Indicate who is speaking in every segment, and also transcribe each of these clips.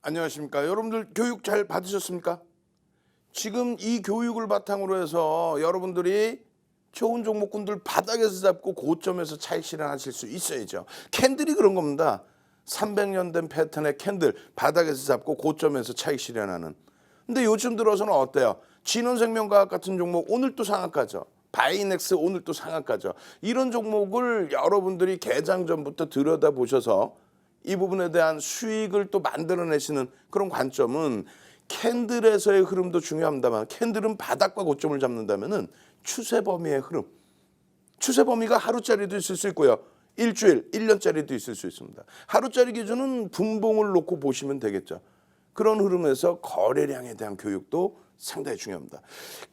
Speaker 1: 안녕하십니까. 여러분들 교육 잘 받으셨습니까? 지금 이 교육을 바탕으로 해서 여러분들이 좋은 종목군들 바닥에서 잡고 고점에서 차익 실현하실 수 있어야죠. 캔들이 그런 겁니다. 300년 된 패턴의 캔들 바닥에서 잡고 고점에서 차익 실현하는. 근데 요즘 들어서는 어때요? 진원생명과학 같은 종목 오늘 또 상한가죠. 바이넥스 오늘 또 상한가죠. 이런 종목을 여러분들이 개장 전부터 들여다보셔서 이 부분에 대한 수익을 또 만들어내시는 그런 관점은 캔들에서의 흐름도 중요합니다만 캔들은 바닥과 고점을 잡는다면은 추세 범위의 흐름. 추세 범위가 하루짜리도 있을 수 있고요. 일주일, 1년짜리도 있을 수 있습니다. 하루짜리 기준은 분봉을 놓고 보시면 되겠죠. 그런 흐름에서 거래량에 대한 교육도 상당히 중요합니다.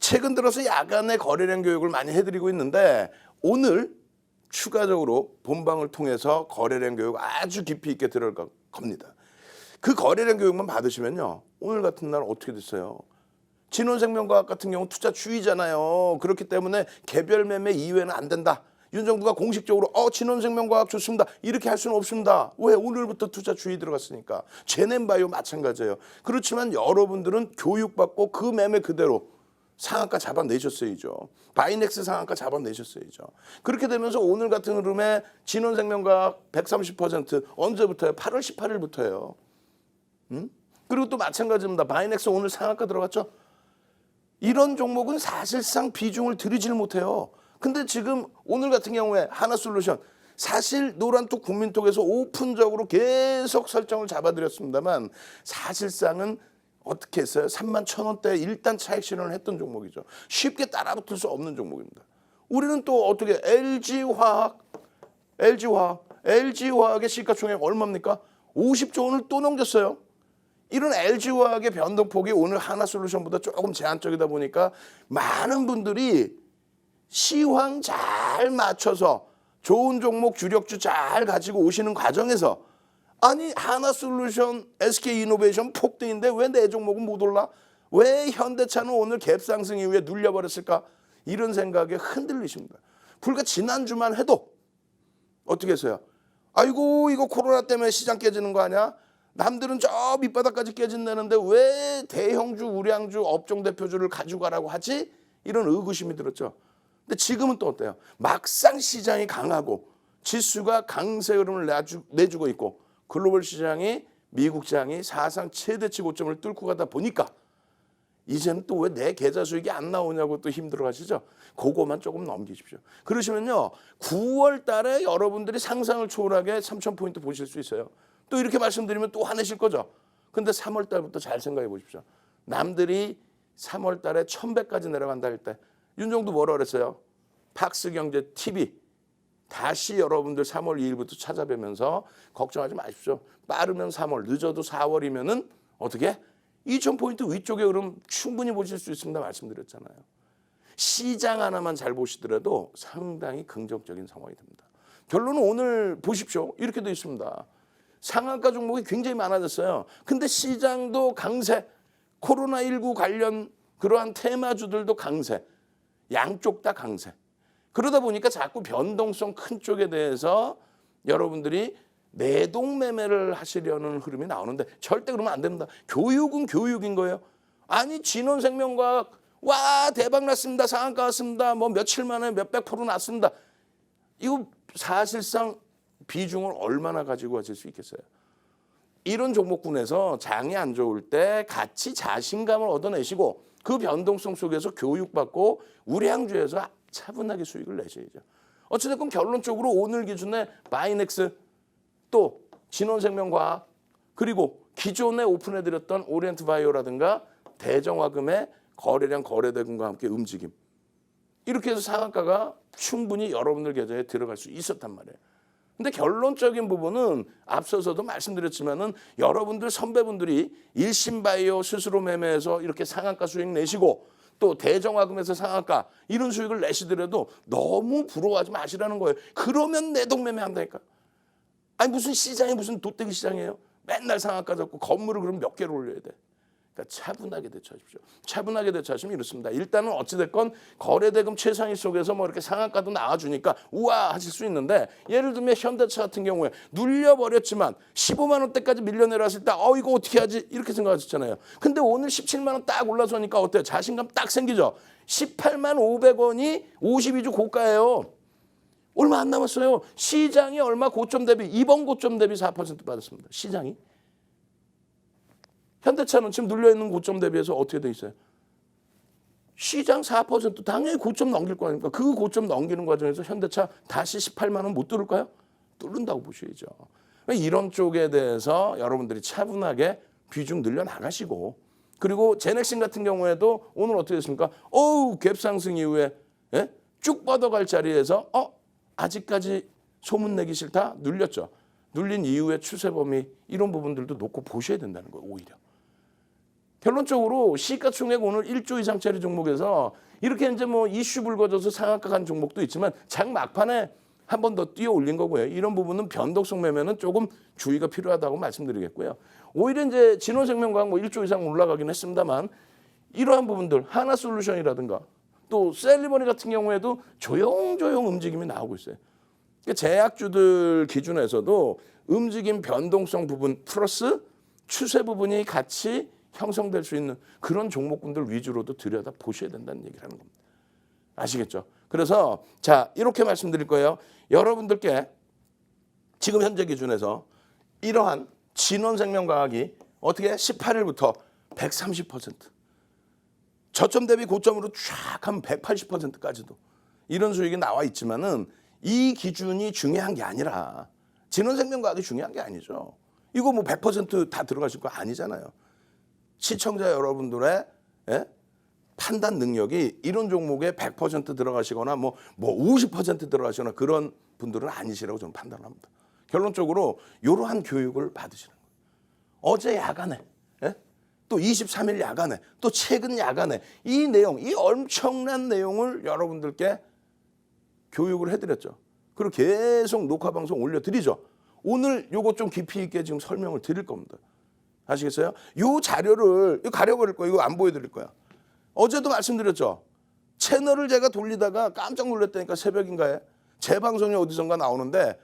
Speaker 1: 최근 들어서 야간에 거래량 교육을 많이 해드리고 있는데 오늘 추가적으로 본방을 통해서 거래량 교육 아주 깊이 있게 들어갈 겁니다. 그 거래량 교육만 받으시면요. 오늘 같은 날 어떻게 됐어요? 진원생명과학 같은 경우 투자 주의잖아요. 그렇기 때문에 개별 매매 이외는 안 된다. 윤 정부가 공식적으로 진원생명과학 좋습니다. 이렇게 할 수는 없습니다. 왜? 오늘부터 투자 주의 들어갔으니까. 제넨바이오 마찬가지예요. 그렇지만 여러분들은 교육받고 그 매매 그대로 상한가 잡아내셨어야죠. 바이넥스 상한가 잡아내셨어야죠. 그렇게 되면서 오늘 같은 흐름에 진원생명과학 130% 언제부터요? 8월 18일부터예요. 그리고 또 마찬가지입니다. 바이넥스 오늘 상한가 들어갔죠? 이런 종목은 사실상 비중을 들이질 못해요. 근데 지금 오늘 같은 경우에 하나솔루션 사실 노란톡 국민톡에서 오픈적으로 계속 설정을 잡아드렸습니다만 사실상은 어떻게 했어요? 31,000원대 일단 차익 실현을 했던 종목이죠. 쉽게 따라붙을 수 없는 종목입니다. 우리는 또 어떻게 LG화학의 시가총액 얼마입니까? 50조 원을 또 넘겼어요. 이런 LG화학의 변동폭이 오늘 하나솔루션보다 조금 제한적이다 보니까 많은 분들이 시황 잘 맞춰서 좋은 종목 주력주 잘 가지고 오시는 과정에서 아니 하나솔루션 SK이노베이션 폭등인데 왜 내 종목은 못 올라? 왜 현대차는 오늘 갭상승 이후에 눌려버렸을까? 이런 생각에 흔들리십니다. 불과 지난주만 해도 어떻게 했어요? 아이고 이거 코로나 때문에 시장 깨지는 거 아니야? 남들은 저 밑바닥까지 깨진다는데 왜 대형주, 우량주, 업종 대표주를 가지고 가라고 하지? 이런 의구심이 들었죠. 근데 지금은 또 어때요? 막상 시장이 강하고 지수가 강세 흐름을 내주고 있고 글로벌 시장이 미국 시장이 사상 최대치 고점을 뚫고 가다 보니까 이제는 또 왜 내 계좌 수익이 안 나오냐고 또 힘들어 하시죠. 그거만 조금 넘기십시오. 그러시면요. 9월 달에 여러분들이 상상을 초월하게 3,000포인트 보실 수 있어요. 또 이렇게 말씀드리면 또 화내실 거죠. 근데 3월 달부터 잘 생각해 보십시오. 남들이 3월 달에 1,100까지 내려간다 할 때 윤정도 뭐라 그랬어요? 팍스경제 TV 다시 여러분들 3월 2일부터 찾아뵈면서 걱정하지 마십시오. 빠르면 3월, 늦어도 4월이면은 어떻게? 2,000포인트 위쪽에 그럼 충분히 보실 수 있습니다. 말씀드렸잖아요. 시장 하나만 잘 보시더라도 상당히 긍정적인 상황이 됩니다. 결론은 오늘 보십시오. 이렇게 되어 있습니다. 상한가 종목이 굉장히 많아졌어요. 근데 시장도 강세, 코로나19 관련 그러한 테마주들도 강세, 양쪽 다 강세. 그러다 보니까 자꾸 변동성 큰 쪽에 대해서 여러분들이 내동매매를 하시려는 흐름이 나오는데 절대 그러면 안 됩니다. 교육은 교육인 거예요. 아니 진원생명과학 와 대박 났습니다. 상한가 왔습니다. 뭐 며칠 만에 몇백 프로 났습니다. 이거 사실상 비중을 얼마나 가지고 가실 수 있겠어요? 이런 종목군에서 장이 안 좋을 때 같이 자신감을 얻어내시고 그 변동성 속에서 교육받고 우량주에서 차분하게 수익을 내셔야죠. 어찌됐건 결론적으로 오늘 기준에 바이넥스 또 진원생명과학 그리고 기존에 오픈해드렸던 오리엔트바이오라든가 대정화금의 거래량 거래대금과 함께 움직임. 이렇게 해서 상한가가 충분히 여러분들 계좌에 들어갈 수 있었단 말이에요. 근데 결론적인 부분은 앞서서도 말씀드렸지만은 여러분들 선배분들이 일신바이오 스스로 매매해서 이렇게 상한가 수익 내시고 또 대정화금에서 상한가 이런 수익을 내시더라도 너무 부러워하지 마시라는 거예요. 그러면 내동매매 한다니까. 아니 무슨 시장이 무슨 도떼기 시장이에요. 맨날 상한가 잡고 건물을 그럼 몇 개를 올려야 돼. 그러니까 차분하게 대처하십시오. 차분하게 대처하시면 이렇습니다. 일단은 어찌됐건 거래대금 최상위 속에서 뭐 이렇게 상한가도 나와주니까 우와 하실 수 있는데, 예를 들면 현대차 같은 경우에 눌려버렸지만 15만 원대까지 밀려내렸을 때 이거 어떻게 하지 이렇게 생각하셨잖아요. 근데 오늘 17만 원 딱 올라서니까 어때요? 자신감 딱 생기죠. 18만 500원이 52주 고가예요. 얼마 안 남았어요. 시장이 얼마 고점 대비, 이번 고점 대비 4% 빠졌습니다. 시장이. 현대차는 지금 눌려있는 고점 대비해서 어떻게 돼 있어요? 시장 4% 당연히 고점 넘길 거 아닙니까? 그 고점 넘기는 과정에서 현대차 다시 18만 원 못 뚫을까요? 뚫는다고 보셔야죠. 이런 쪽에 대해서 여러분들이 차분하게 비중 늘려나가시고, 그리고 제넥신 같은 경우에도 오늘 어떻게 됐습니까? 갭 상승 이후에 쭉 뻗어갈 자리에서 아직까지 소문내기 싫다? 눌렸죠. 눌린 이후의 추세 범위, 이런 부분들도 놓고 보셔야 된다는 거예요. 오히려. 결론적으로 시가총액 오늘 1조 이상짜리 종목에서 이렇게 이제 뭐 이슈 불거져서 상한가 간 종목도 있지만 장 막판에 한 번 더 뛰어 올린 거고요. 이런 부분은 변동성 매매는 조금 주의가 필요하다고 말씀드리겠고요. 오히려 이제 진원생명과학 뭐 1조 이상 올라가긴 했습니다만, 이러한 부분들 하나솔루션이라든가 또 셀리버니 같은 경우에도 조용조용 움직임이 나오고 있어요. 그러니까 제약주들 기준에서도 움직임 변동성 부분 플러스 추세 부분이 같이 형성될 수 있는 그런 종목군들 위주로도 들여다 보셔야 된다는 얘기를 하는 겁니다. 아시겠죠? 그래서 자, 이렇게 말씀드릴 거예요. 여러분들께 지금 현재 기준에서 이러한 진원생명과학이 어떻게 18일부터 130%, 저점 대비 고점으로 쫙 하면 180%까지도 이런 수익이 나와 있지만은, 이 기준이 중요한 게 아니라, 진원생명과학이 중요한 게 아니죠. 이거 뭐 100% 다 들어가실 거 아니잖아요. 시청자 여러분들의 판단 능력이 이런 종목에 100% 들어가시거나 뭐 50% 들어가시거나 그런 분들은 아니시라고 저는 판단합니다. 결론적으로 이러한 교육을 받으시는 거예요. 어제 야간에, 또 23일 야간에, 또 최근 야간에 이 내용, 이 엄청난 내용을 여러분들께 교육을 해드렸죠. 그리고 계속 녹화 방송 올려드리죠. 오늘 요거 좀 깊이 있게 지금 설명을 드릴 겁니다. 아시겠어요? 요 자료를 가려버릴 거예요. 이거 안 보여드릴 거야. 어제도 말씀드렸죠. 채널을 제가 돌리다가 깜짝 놀랐다니까, 새벽인가에 제 방송이 어디선가 나오는데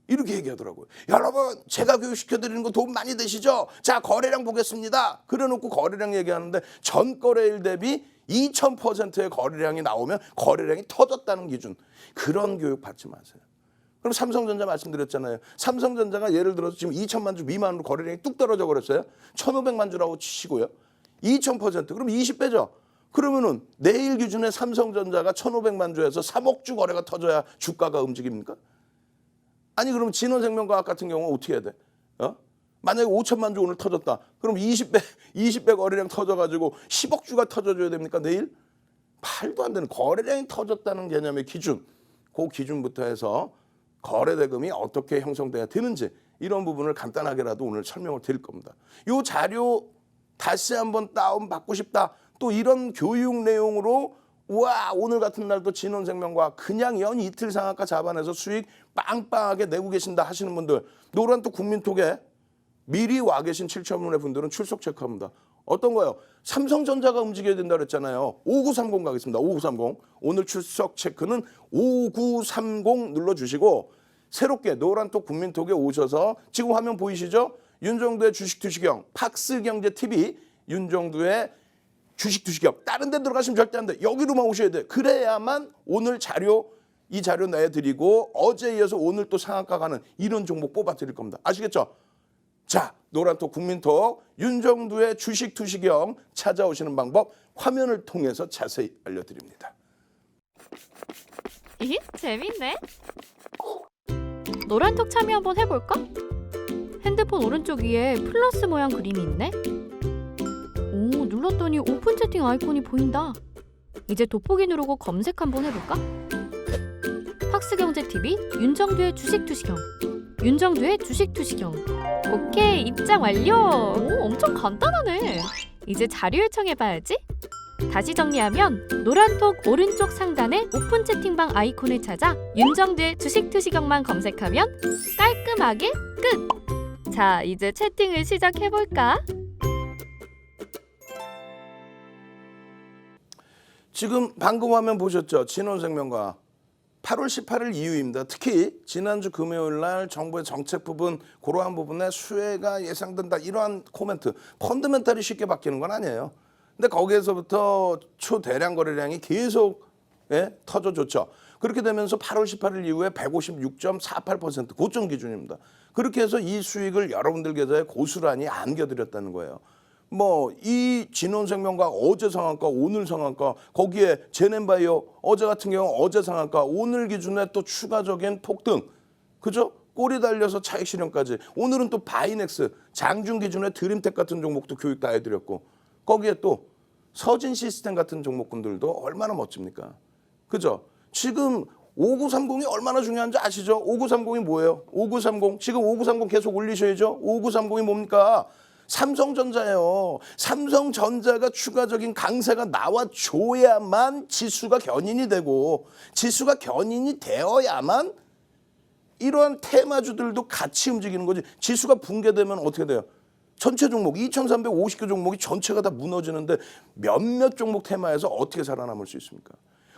Speaker 1: 이렇게 얘기하더라고요. 여러분, 제가 교육시켜드리는 거 도움 많이 되시죠? 자, 거래량 보겠습니다. 그래놓고 거래량 얘기하는데 전 거래일 대비 2000%의 거래량이 나오면 거래량이 터졌다는 기준, 그런 교육 받지 마세요. 그럼 삼성전자 말씀드렸잖아요. 삼성전자가 예를 들어서 지금 2천만 주 미만으로 거래량이 뚝 떨어져 버렸어요. 1,500만 주라고 치시고요. 2000%, 그럼 20배죠. 그러면은 내일 기준에 삼성전자가 1,500만 주에서 3억 주 거래가 터져야 주가가 움직입니까? 아니, 그러면 진원생명과학 같은 경우는 어떻게 해야 돼? 만약에 5천만 주 오늘 터졌다. 그럼 20배 거래량 터져가지고 10억 주가 터져줘야 됩니까? 내일? 말도 안 되는, 거래량이 터졌다는 개념의 기준, 그 기준부터 해서 거래 대금이 어떻게 형성돼야 되는지, 이런 부분을 간단하게라도 오늘 설명을 드릴 겁니다. 이 자료 다시 한번 다운받고 싶다, 또 이런 교육 내용으로 우와, 오늘 같은 날도 진원생명과 그냥 연 이틀 상한가 잡아내서 수익 빵빵하게 내고 계신다 하시는 분들, 노란 또 국민톡에 미리 와 계신 7,000분의 분들은 출석 체크합니다. 어떤 거요? 삼성전자가 움직여야 된다 그랬잖아요. 5930 가겠습니다. 5930. 오늘 출석 체크는 5930 눌러주시고, 새롭게 노란톡 국민톡에 오셔서 지금 화면 보이시죠? 윤정두의 주식투시경, 팍스경제TV, 윤정두의 주식투시경. 다른 데 들어가시면 절대 안 돼. 여기로만 오셔야 돼. 그래야만 오늘 이 자료 내드리고 어제에 이어서 오늘 또 상한가 가는 이런 종목 뽑아드릴 겁니다. 아시겠죠? 자, 노란톡 국민톡 윤정두의 주식투시경 찾아오시는 방법 화면을 통해서 자세히 알려드립니다.
Speaker 2: 이 재밌네. 노란톡 참여 한번 해볼까? 핸드폰 오른쪽 위에 플러스 모양 그림이 있네. 오, 눌렀더니 오픈 채팅 아이콘이 보인다. 이제 돋보기 누르고 검색 한번 해볼까? 팍스경제TV 윤정두의 주식투시경. 윤정두의 주식투시경. 오케이, 입장 완료. 오, 엄청 간단하네. 이제 자료 요청해봐야지. 다시 정리하면 노란톡 오른쪽 상단에 오픈 채팅방 아이콘을 찾아 윤정두의 주식투시경만 검색하면 깔끔하게 끝! 자, 이제 채팅을 시작해볼까?
Speaker 1: 지금 방금 화면 보셨죠? 진원생명과 8월 18일 이후입니다. 특히 지난주 금요일 날 정부의 정책 부분 그러한 부분에 수혜가 예상된다 이러한 코멘트 펀드멘탈이 쉽게 바뀌는 건 아니에요. 근데 거기에서부터 초대량 거래량이 계속 터져줬죠. 그렇게 되면서 8월 18일 이후에 156.48% 고점 기준입니다. 그렇게 해서 이 수익을 여러분들 계좌에 고스란히 안겨드렸다는 거예요. 뭐 이 진원생명과 어제 상한가 오늘 상한가 거기에 제넨바이오 어제 같은 경우 어제 상한가 오늘 기준에 또 추가적인 폭등 그죠? 꼬리 달려서 차익 실현까지 오늘은 또 바이넥스 장중 기준에 드림텍 같은 종목도 교육 다 해드렸고 거기에 또 서진 시스템 같은 종목군들도 얼마나 멋집니까? 그죠? 지금 5930이 얼마나 중요한지 아시죠? 5930이 뭐예요? 5930 지금 5930 계속 올리셔야죠. 5930이 뭡니까? 삼성전자예요. 삼성전자가 추가적인 강세가 나와줘야만 지수가 견인이 되고 지수가 견인이 되어야만 이러한 테마주들도 같이 움직이는 거지. 지수가 붕괴되면 어떻게 돼요? 전체 종목 2350개 종목이 전체가 다 무너지는데 몇몇 종목 테마에서 어떻게 살아남을 수 있습니까?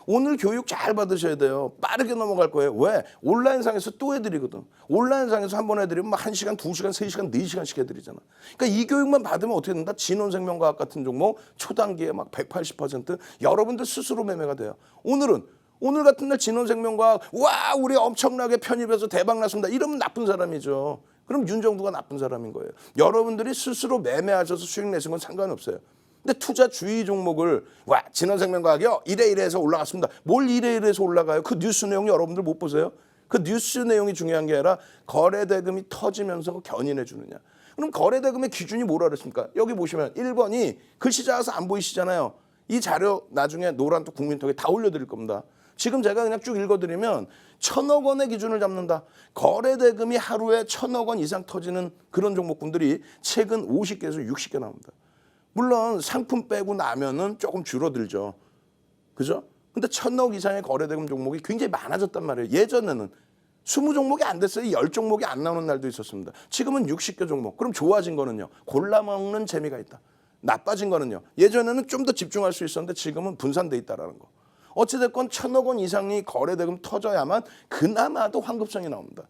Speaker 1: 오늘 교육 잘 받으셔야 돼요. 빠르게 넘어갈 거예요. 왜? 온라인상에서 또 해드리거든. 온라인상에서 한 번 해드리면 1시간, 2시간, 3시간, 4시간씩 해드리잖아. 그러니까 이 교육만 받으면 어떻게 된다? 진원생명과학 같은 종목 초단기에 막 180% 여러분들 스스로 매매가 돼요. 오늘 같은 날 진원생명과학 와 우리 엄청나게 편입해서 대박 났습니다. 이러면 나쁜 사람이죠. 그럼 윤정두가 나쁜 사람인 거예요. 여러분들이 스스로 매매하셔서 수익 내신 건 상관없어요. 근데 투자 주의 종목을 와 진원생명과학이요 이래 해서 올라갔습니다. 뭘 이래 해서 올라가요? 그 뉴스 내용 여러분들 못 보세요? 그 뉴스 내용이 중요한 게 아니라 거래대금이 터지면서 견인해 주느냐. 그럼 거래대금의 기준이 뭐라 그랬습니까? 여기 보시면 1번이 글씨 작아서 안 보이시잖아요. 이 자료 나중에 노란 또 국민톡에 다 올려드릴 겁니다. 지금 제가 그냥 쭉 읽어드리면 1,000억 원의 기준을 잡는다. 거래대금이 하루에 1,000억 원 이상 터지는 그런 종목군들이 최근 50개에서 60개 나옵니다. 물론 상품 빼고 나면은 조금 줄어들죠. 그죠? 근데 1,000억 이상의 거래대금 종목이 굉장히 많아졌단 말이에요. 예전에는 20종목이 안 됐어요. 10종목이 안 나오는 날도 있었습니다. 지금은 60개 종목. 그럼 좋아진 거는요. 골라먹는 재미가 있다. 나빠진 거는요. 예전에는 좀 더 집중할 수 있었는데 지금은 분산돼 있다라는 거. 어찌됐건 1,000억 원 이상이 거래대금 터져야만 그나마도 환급성이 나옵니다.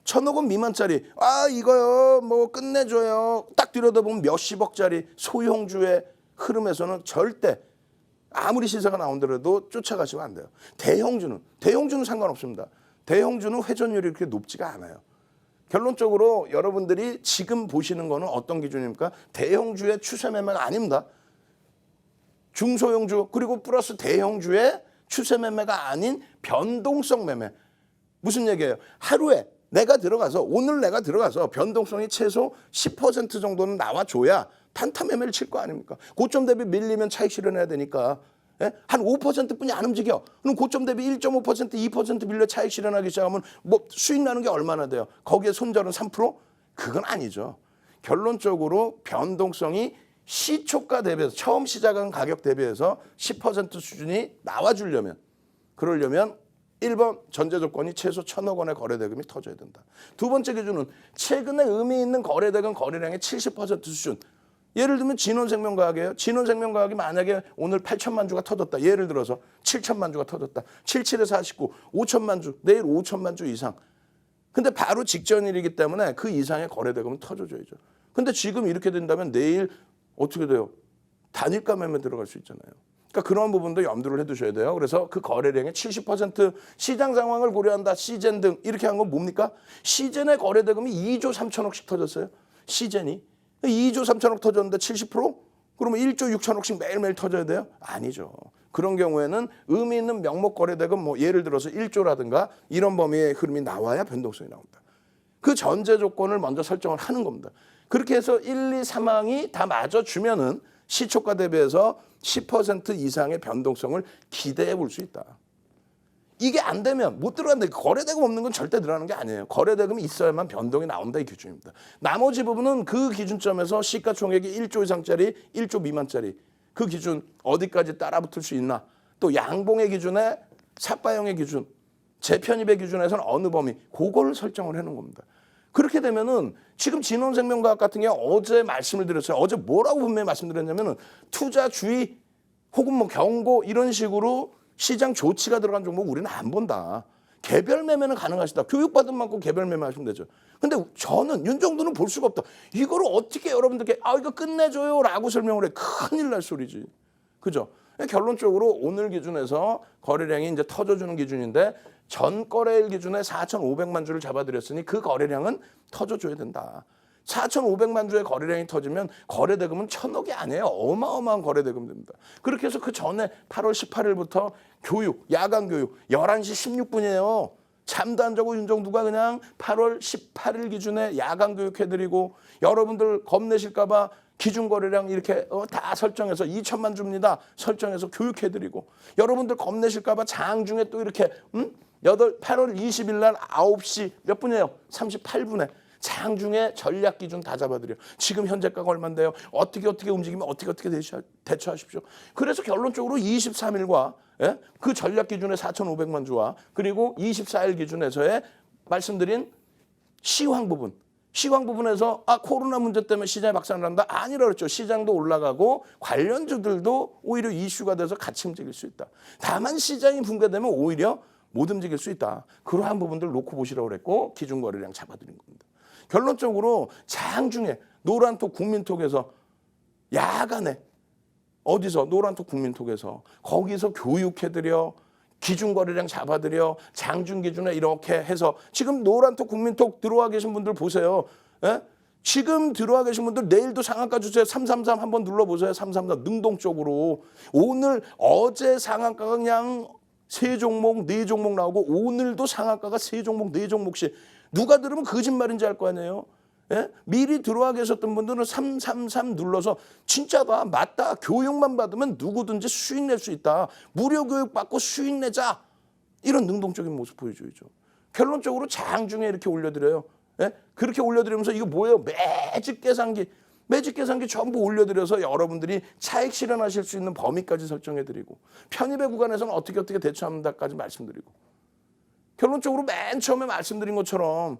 Speaker 1: 1,000억 원 미만짜리 이거요 뭐 끝내줘요 딱 들여다보면 몇십억짜리 소형주의 흐름에서는 절대 아무리 시세가 나온더라도 쫓아가시면 안 돼요. 대형주는 상관없습니다. 대형주는 회전율이 그렇게 높지가 않아요. 결론적으로 여러분들이 지금 보시는 거는 어떤 기준입니까? 대형주의 추세 매매가 아닙니다. 중소형주 그리고 플러스 대형주의 추세 매매가 아닌 변동성 매매. 무슨 얘기예요? 하루에 오늘 내가 들어가서 변동성이 최소 10% 정도는 나와줘야 단타 매매를 칠 거 아닙니까? 고점 대비 밀리면 차익 실현해야 되니까 한 5%뿐이 안 움직여. 그럼 고점 대비 1.5%, 2% 밀려 차익 실현하기 시작하면 뭐 수익 나는 게 얼마나 돼요? 거기에 손절은 3%? 그건 아니죠. 결론적으로 변동성이 시초가 대비해서 처음 시작한 가격 대비해서 10% 수준이 나와주려면 그러려면 1번 전제 조건이 최소 1,000억 원의 거래대금이 터져야 된다. 두 번째 기준은 최근에 의미 있는 거래대금 거래량의 70% 수준. 예를 들면 진원생명과학이에요. 진원생명과학이 만약에 오늘 8천만 주가 터졌다. 예를 들어서 7천만 주가 터졌다. 77에서 49, 5천만 주, 내일 5천만 주 이상. 근데 바로 직전일이기 때문에 그 이상의 거래대금은 터져줘야죠. 근데 지금 이렇게 된다면 내일 어떻게 돼요? 단일가 매매 들어갈 수 있잖아요. 그러니까 그런 부분도 염두를 해두셔야 돼요. 그래서 그 거래량의 70% 시장 상황을 고려한다. 시젠 등 이렇게 한 건 뭡니까? 시젠의 거래대금이 2조 3천억씩 터졌어요. 시젠이. 2조 3천억 터졌는데 70%? 그러면 1조 6천억씩 매일매일 터져야 돼요? 아니죠. 그런 경우에는 의미 있는 명목 거래대금 뭐 예를 들어서 1조라든가 이런 범위의 흐름이 나와야 변동성이 나옵니다. 그 전제 조건을 먼저 설정을 하는 겁니다. 그렇게 해서 1, 2, 3항이 다 맞아주면은 시초가 대비해서 10% 이상의 변동성을 기대해 볼 수 있다. 이게 안 되면 못 들어간다. 거래대금 없는 건 절대 들어가는 게 아니에요. 거래대금이 있어야만 변동이 나온다 이 기준입니다. 나머지 부분은 그 기준점에서 시가총액이 1조 이상짜리, 1조 미만짜리 그 기준 어디까지 따라붙을 수 있나. 또 양봉의 기준에 삭바형의 기준, 재편입의 기준에서는 어느 범위 그거를 설정을 해놓은 겁니다. 그렇게 되면은 지금 진원생명과학 같은 경우 어제 말씀을 드렸어요. 어제 뭐라고 분명히 말씀드렸냐면은 투자 주의 혹은 뭐 경고 이런 식으로 시장 조치가 들어간 종목 우리는 안 본다. 개별 매매는 가능하시다. 교육받은 만큼 개별 매매 하시면 되죠. 근데 저는 윤정도는 볼 수가 없다. 이거를 어떻게 여러분들께 이거 끝내줘요 라고 설명을 해. 큰일 날 소리지. 그죠? 결론적으로 오늘 기준에서 거래량이 이제 터져주는 기준인데 전 거래일 기준에 4,500만 주를 잡아드렸으니 그 거래량은 터져줘야 된다. 4,500만 주의 거래량이 터지면 거래대금은 1,000억이 아니에요. 어마어마한 거래대금 됩니다. 그렇게 해서 그 전에 8월 18일부터 교육, 야간 교육 11시 16분이에요. 잠도 안 자고 윤정두가 그냥 8월 18일 기준에 야간 교육해드리고 여러분들 겁내실까 봐 기준 거래량 이렇게 다 설정해서 2천만 주입니다. 설정해서 교육해드리고 여러분들 겁내실까 봐 장중에 또 이렇게 8월 20일 날 9시 몇 분이에요? 38분에 장중에 전략 기준 다 잡아드려. 지금 현재가가 얼마인데요? 어떻게 움직이면 어떻게 대처하십시오. 그래서 결론적으로 23일과 그 전략 기준의 4,500만 주와 그리고 24일 기준에서의 말씀드린 시황 부분에서 코로나 문제 때문에 시장이 박살난다? 아니라 그랬죠. 시장도 올라가고 관련주들도 오히려 이슈가 돼서 같이 움직일 수 있다. 다만 시장이 붕괴되면 오히려 못 움직일 수 있다. 그러한 부분들 놓고 보시라고 그랬고 기준 거래량 잡아드린 겁니다. 결론적으로 장중에 노란톡 국민톡에서 야간에 어디서 노란톡 국민톡에서 거기서 교육해드려 기준 거래량 잡아드려 장중 기준에 이렇게 해서 지금 노란톡 국민톡 들어와 계신 분들 보세요. 지금 들어와 계신 분들 내일도 상한가 주세요. 333 한번 눌러보세요. 333 능동 쪽으로 오늘 어제 상한가가 그냥 3종목 4종목 나오고 오늘도 상한가가 3종목 4종목씩 누가 들으면 거짓말인지 알 거 아니에요. 미리 들어와 계셨던 분들은 333 눌러서 진짜다 맞다 교육만 받으면 누구든지 수익 낼 수 있다. 무료 교육 받고 수익 내자. 이런 능동적인 모습 보여줘야죠. 결론적으로 장중에 이렇게 올려드려요. 그렇게 올려드리면서 이거 뭐예요? 매직 계산기 전부 올려드려서 여러분들이 차익 실현하실 수 있는 범위까지 설정해드리고 편입의 구간에서는 어떻게 대처합니다까지 말씀드리고 결론적으로 맨 처음에 말씀드린 것처럼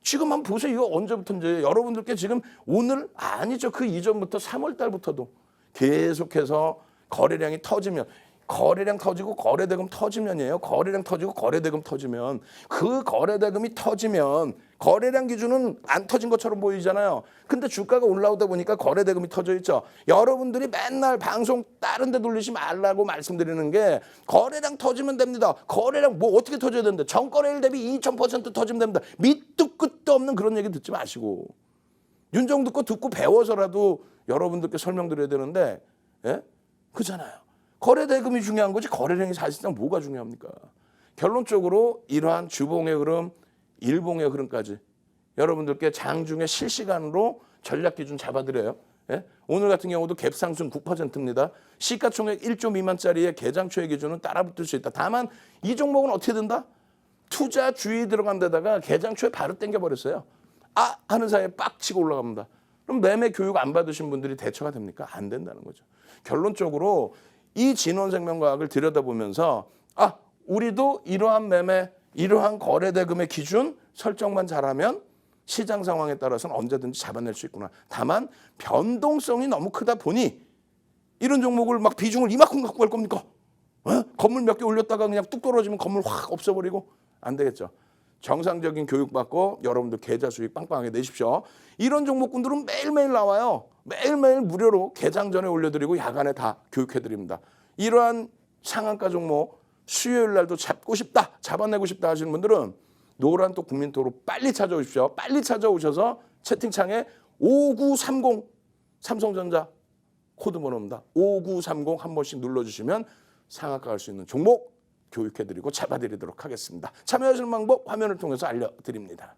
Speaker 1: 지금 한번 보세요. 이거 언제부터인지 여러분들께 지금 오늘 아니죠. 그 이전부터 3월 달부터도 계속해서 거래량이 터지면 거래량 터지고 거래대금 터지면이에요. 거래량 터지고 거래대금 터지면 그 거래대금이 터지면 거래량 기준은 안 터진 것처럼 보이잖아요. 근데 주가가 올라오다 보니까 거래대금이 터져 있죠. 여러분들이 맨날 방송 다른 데 돌리지 말라고 말씀드리는 게 거래량 터지면 됩니다. 거래량 뭐 어떻게 터져야 되는데 전거래일 대비 2000% 터지면 됩니다. 밑도 끝도 없는 그런 얘기 듣지 마시고 윤정두 거 듣고 배워서라도 여러분들께 설명드려야 되는데 그잖아요. 거래대금이 중요한 거지 거래량이 사실상 뭐가 중요합니까? 결론적으로 이러한 주봉의 흐름, 일봉의 흐름까지 여러분들께 장중에 실시간으로 전략 기준 잡아드려요. 오늘 같은 경우도 갭상승 9%입니다. 시가총액 1조 미만짜리의 개장초의 기준은 따라붙을 수 있다. 다만 이 종목은 어떻게 된다? 투자 주의 들어간 데다가 개장초에 바로 땡겨버렸어요. 하는 사이에 빡 치고 올라갑니다. 그럼 매매 교육 안 받으신 분들이 대처가 됩니까? 안 된다는 거죠. 결론적으로 이 진원생명과학을 들여다보면서 우리도 이러한 매매, 이러한 거래대금의 기준 설정만 잘하면 시장 상황에 따라서는 언제든지 잡아낼 수 있구나. 다만 변동성이 너무 크다 보니 이런 종목을 막 비중을 이만큼 갖고 갈 겁니까? 건물 몇 개 올렸다가 그냥 뚝 떨어지면 건물 확 없어버리고 안 되겠죠. 정상적인 교육받고 여러분들 계좌 수익 빵빵하게 내십시오. 이런 종목군들은 매일매일 나와요. 매일매일 무료로 개장 전에 올려드리고 야간에 다 교육해드립니다. 이러한 상한가 종목 수요일 날도 잡고 싶다, 잡아내고 싶다 하시는 분들은 노란톡 국민톡으로 빨리 찾아오십시오. 빨리 찾아오셔서 채팅창에 5930 삼성전자 코드번호입니다. 5930 한 번씩 눌러주시면 상한가 갈 수 있는 종목 교육해드리고 잡아드리도록 하겠습니다. 참여하시는 방법 화면을 통해서 알려드립니다.